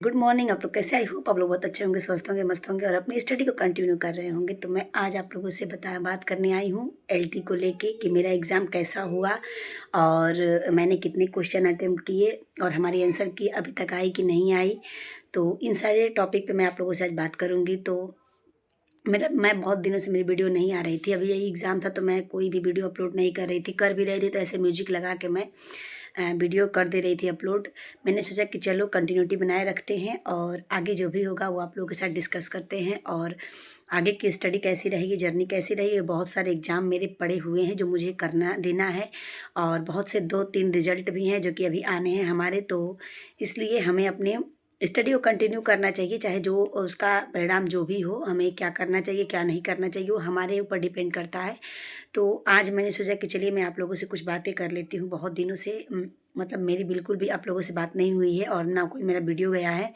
Good morning. आप लोग कैसे? आई होप आप लोग बहुत अच्छे होंगे, स्वस्थ होंगे, मस्त होंगे और अपनी स्टडी को कंटिन्यू कर रहे होंगे। तो मैं आज आप लोगों से बात करने आई हूँ एलटी को लेके कि मेरा एग्ज़ाम कैसा हुआ और मैंने कितने क्वेश्चन अटेम्प्ट किए और हमारी आंसर की अभी तक आई कि नहीं आई। तो इन सारे टॉपिक पे मैं आप लोगों से आज बात करूँगी। तो मतलब मैं बहुत दिनों से मेरी वीडियो नहीं आ रही थी, अभी यही एग्ज़ाम था तो मैं कोई भी वीडियो अपलोड नहीं कर रही थी। कर भी रही थी तो ऐसे म्यूजिक लगा के मैं वीडियो कर दे रही थी अपलोड। मैंने सोचा कि चलो कंटिन्यूटी बनाए रखते हैं और आगे जो भी होगा वो आप लोगों के साथ डिस्कस करते हैं और आगे की स्टडी कैसी रहेगी, जर्नी कैसी रही। बहुत सारे एग्ज़ाम मेरे पड़े हुए हैं जो मुझे करना देना है और बहुत से 2-3 रिजल्ट भी हैं जो कि अभी आने हैं हमारे। तो इसलिए हमें अपने स्टडी को कंटिन्यू करना चाहिए, चाहे जो उसका परिणाम जो भी हो। हमें क्या करना चाहिए, क्या नहीं करना चाहिए, वो हमारे ऊपर डिपेंड करता है। तो आज मैंने सोचा कि चलिए मैं आप लोगों से कुछ बातें कर लेती हूँ। बहुत दिनों से मतलब मेरी बिल्कुल भी आप लोगों से बात नहीं हुई है और ना कोई मेरा वीडियो गया है।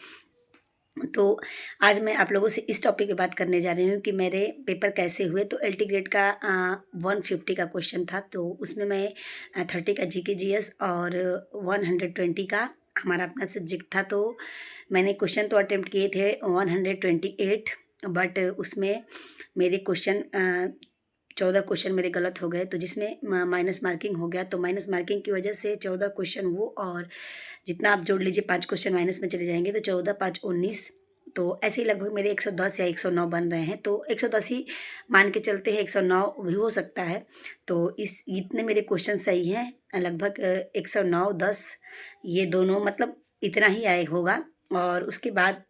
तो आज मैं आप लोगों से इस टॉपिक पे बात करने जा रही हूँ कि मेरे पेपर कैसे हुए। तो एलटी ग्रेड का 150 का क्वेश्चन था, तो उसमें मैं 30 का जीके जीएस और 120 का हमारा अपना सब्जेक्ट था। तो मैंने क्वेश्चन तो अटेम्प्ट किए थे 128, बट उसमें मेरे क्वेश्चन 14 क्वेश्चन मेरे गलत हो गए, तो जिसमें माइनस मार्किंग हो गया। तो माइनस मार्किंग की वजह से 14 क्वेश्चन वो और जितना आप जोड़ लीजिए 5 क्वेश्चन माइनस में चले जाएंगे तो 14 5 19। तो ऐसे ही लगभग मेरे 110 या 109 बन रहे हैं। तो 110 ही मान के चलते हैं, 109 भी हो सकता है। तो इस इतने मेरे क्वेश्चन सही हैं, लगभग 109 10 ये दोनों मतलब इतना ही आए होगा। और उसके बाद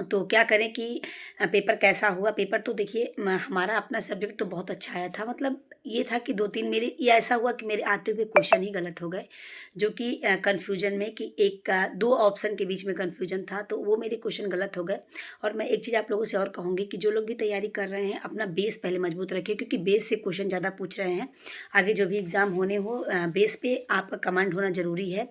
तो क्या करें कि पेपर कैसा हुआ। पेपर तो देखिए हमारा अपना सब्जेक्ट तो बहुत अच्छा आया था। मतलब ये था कि 2-3 मेरे ये ऐसा हुआ कि मेरे आते हुए क्वेश्चन ही गलत हो गए, जो कि कन्फ्यूजन में कि एक का 2 ऑप्शन के बीच में कन्फ्यूजन था, तो वो मेरे क्वेश्चन गलत हो गए। और मैं एक चीज़ आप लोगों से और कहूँगी कि जो लोग भी तैयारी कर रहे हैं अपना बेस पहले मजबूत रखिए, क्योंकि बेस से क्वेश्चन ज़्यादा पूछ रहे हैं। आगे जो भी एग्ज़ाम होने हो बेस पे आपका कमांड होना ज़रूरी है।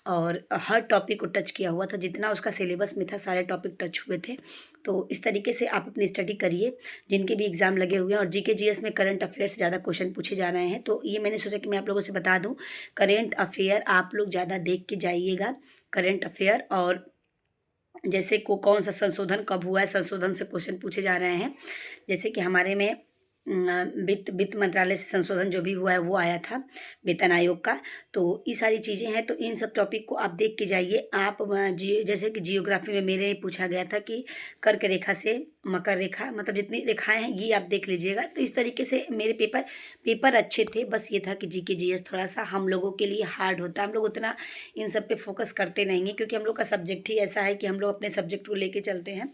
और हर टॉपिक को टच किया हुआ था, जितना उसका सिलेबस में था सारे टॉपिक टच हुए थे। तो इस तरीके से आप अपनी स्टडी करिए जिनके भी एग्ज़ाम लगे हुए हैं। और जीके जीएस में करंट अफेयर से ज़्यादा क्वेश्चन पूछे जा रहे हैं, तो ये मैंने सोचा कि मैं आप लोगों से बता दूं। करंट अफेयर आप लोग ज़्यादा देख के जाइएगा, करंट अफेयर। और जैसे को कौन सा संशोधन कब हुआ है, संशोधन से क्वेश्चन पूछे जा रहे हैं। जैसे कि हमारे में वित्त मंत्रालय से संशोधन जो भी हुआ है वो आया था, वेतन आयोग का। तो ये सारी चीज़ें हैं, तो इन सब टॉपिक को आप देख के जाइए। आप जैसे कि जियोग्राफी में मेरे पूछा गया था कि कर्क रेखा से मकर रेखा, मतलब जितनी रेखाएं हैं ये आप देख लीजिएगा। तो इस तरीके से मेरे पेपर अच्छे थे। बस ये था कि जीके जीएस थोड़ा सा हम लोगों के लिए हार्ड होता है। हम लोग उतना इन सब पे फोकस करते नहीं हैं, क्योंकि हम लोग का सब्जेक्ट ही ऐसा है कि हम लोग अपने सब्जेक्ट को लेके चलते हैं।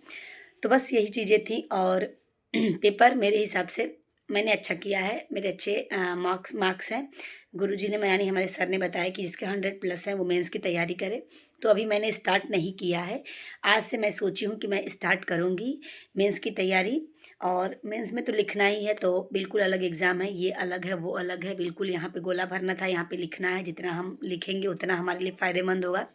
तो बस यही चीज़ें थी। और पेपर मेरे हिसाब से मैंने अच्छा किया है, मेरे अच्छे मार्क्स हैं। गुरुजी ने यानी हमारे सर ने बताया कि जिसके 100 प्लस हैं वो मेंस की तैयारी करे। तो अभी मैंने स्टार्ट नहीं किया है, आज से मैं सोची हूँ कि मैं स्टार्ट करूँगी मेंस की तैयारी। और मेंस में तो लिखना ही है, तो बिल्कुल अलग एग्ज़ाम है, ये अलग है वो अलग है। बिल्कुल यहाँ पे गोला भरना था, यहाँ पे लिखना है। जितना हम लिखेंगे उतना हमारे लिए फ़ायदेमंद होगा।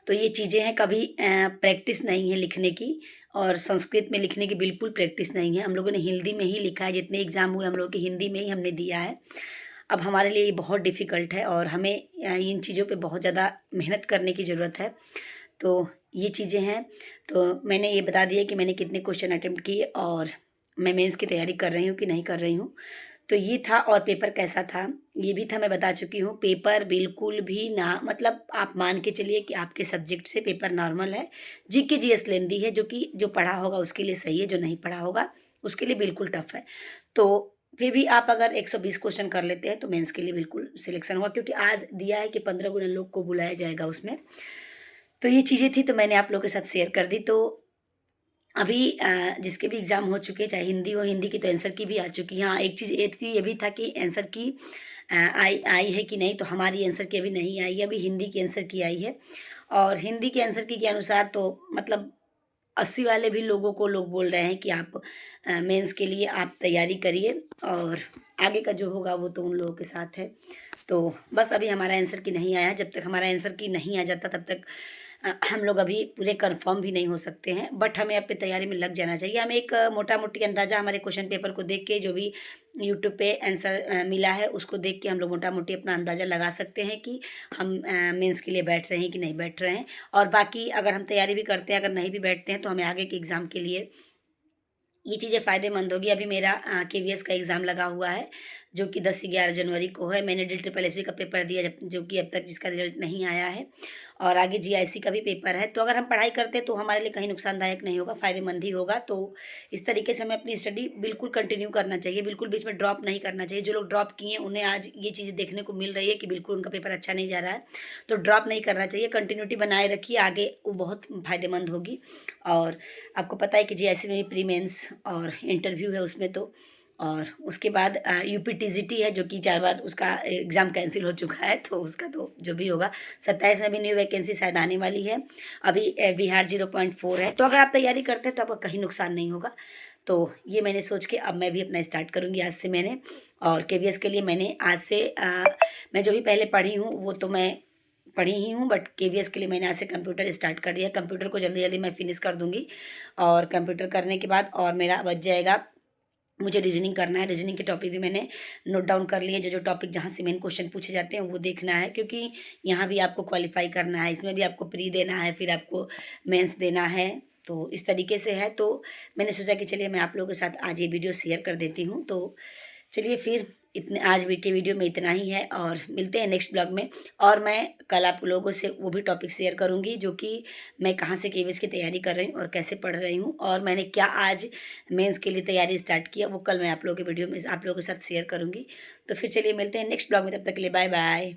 तो ये चीज़ें हैं, कभी प्रैक्टिस नहीं है लिखने की। और संस्कृत में लिखने की बिल्कुल प्रैक्टिस नहीं है। हम लोगों ने हिंदी में ही लिखा है, जितने एग्ज़ाम हुए हम लोगों के हिंदी में ही हमने दिया है। अब हमारे लिए ये बहुत डिफ़िकल्ट है और हमें इन चीज़ों पे बहुत ज़्यादा मेहनत करने की ज़रूरत है। तो ये चीज़ें हैं। तो मैंने ये बता दिया कि मैंने कितने क्वेश्चन अटेम्प्ट किए और मैं मेंस की तैयारी कर रही हूँ कि नहीं कर रही हूँ। तो ये था। और पेपर कैसा था ये भी था, मैं बता चुकी हूँ। पेपर बिल्कुल भी ना, मतलब आप मान के चलिए कि आपके सब्जेक्ट से पेपर नॉर्मल है। जीके जीएस लेंदी है, जो कि जो पढ़ा होगा उसके लिए सही है, जो नहीं पढ़ा होगा उसके लिए बिल्कुल टफ है। तो फिर भी आप अगर 120 क्वेश्चन कर लेते हैं तो मेंस के लिए बिल्कुल सिलेक्शन हुआ, क्योंकि आज दिया है कि 15 गुना लोग को बुलाया जाएगा उसमें। तो ये चीज़ें थी, तो मैंने आप लोगों के साथ शेयर कर दी। तो अभी जिसके भी एग्ज़ाम हो चुके हैं, चाहे हिंदी हो, हिंदी की तो आंसर की भी आ चुकी है। हाँ, एक चीज़ ये थी, ये भी था कि आंसर की आई आई है कि नहीं। तो हमारी आंसर की अभी नहीं आई है, अभी हिंदी की आंसर की आई है। और हिंदी के आंसर की के अनुसार तो मतलब 80 वाले भी लोगों को लोग बोल रहे हैं कि आप मेंस के लिए आप तैयारी करिए और आगे का जो होगा वो तो उन लोगों के साथ है। तो बस अभी हमारा आंसर की नहीं आया। जब तक हमारा आंसर की नहीं आ जाता तब तक हम लोग अभी पूरे कंफर्म भी नहीं हो सकते हैं, बट हमें अपनी तैयारी में लग जाना चाहिए। हमें एक मोटा मोटी अंदाज़ा हमारे क्वेश्चन पेपर को देख के, जो भी यूट्यूब पे आंसर मिला है उसको देख के हम लोग मोटा मोटी अपना अंदाज़ा लगा सकते हैं कि हम मेंस के लिए बैठ रहे हैं कि नहीं बैठ रहे हैं। और बाकी अगर हम तैयारी भी करते हैं, अगर नहीं भी बैठते हैं, तो हमें आगे के एग्ज़ाम के लिए ये चीज़ें फ़ायदेमंद होगी। अभी मेरा केवीएस का एग्ज़ाम लगा हुआ है, जो कि 10 से 11 जनवरी को है। मैंने DSSS का पेपर दिया, जब जो कि अब तक जिसका रिज़ल्ट नहीं आया है, और आगे जीआईसी का भी पेपर है। तो अगर हम पढ़ाई करते हैं तो हमारे लिए कहीं नुकसानदायक नहीं होगा, फ़ायदेमंद ही होगा। तो इस तरीके से हमें अपनी स्टडी बिल्कुल कंटिन्यू करना चाहिए, बिल्कुल बीच में ड्रॉप नहीं करना चाहिए। जो लोग ड्रॉप किए हैं उन्हें आज ये चीज़ें देखने को मिल रही है कि बिल्कुल उनका पेपर अच्छा नहीं जा रहा है, तो ड्रॉप नहीं करना चाहिए। कंटिन्यूटी बनाए रखिए, आगे वो बहुत फ़ायदेमंद होगी। और आपको पता है कि जीआईसी में भी प्री मेंस और इंटरव्यू है उसमें, तो और उसके बाद यूपीटीजीटी है, जो कि 4 बार उसका एग्ज़ाम कैंसिल हो चुका है, तो उसका तो जो भी होगा। 27 में भी न्यू वैकेंसी शायद आने वाली है। अभी बिहार 0.4 है। तो अगर आप तैयारी करते हैं तो आपका कहीं नुकसान नहीं होगा। तो ये मैंने सोच के अब मैं भी अपना स्टार्ट करूँगी आज से। मैंने और केवीएस के लिए मैंने आज से मैं जो भी पहले पढ़ी हूँ वो तो मैं पढ़ी ही हूँ, बट केवीएस के लिए मैंने आज से कंप्यूटर स्टार्ट कर दिया। कंप्यूटर को जल्दी जल्दी मैं फिनिश कर दूँगी, और कंप्यूटर करने के बाद और मेरा बच जाएगा, मुझे रीजनिंग करना है। रीजनिंग के टॉपिक भी मैंने नोट डाउन कर लिए, जो जो टॉपिक जहाँ से मेन क्वेश्चन पूछे जाते हैं वो देखना है, क्योंकि यहाँ भी आपको क्वालिफाई करना है, इसमें भी आपको प्री देना है, फिर आपको मेंस देना है। तो इस तरीके से है। तो मैंने सोचा कि चलिए मैं आप लोगों के साथ आज ये वीडियो शेयर कर देती हूँ। तो चलिए फिर इतने आज के वीडियो में इतना ही है, और मिलते हैं नेक्स्ट ब्लॉग में। और मैं कल आप लोगों से वो भी टॉपिक शेयर करूंगी, जो कि मैं कहाँ से केवीएस की तैयारी कर रही हूँ और कैसे पढ़ रही हूँ, और मैंने क्या आज मेंस के लिए तैयारी स्टार्ट किया, वो कल मैं आप लोगों के वीडियो में आप लोगों के साथ शेयर करूँगी। तो फिर चलिए मिलते हैं नेक्स्ट ब्लॉग में, तब तक के लिए बाय बाय।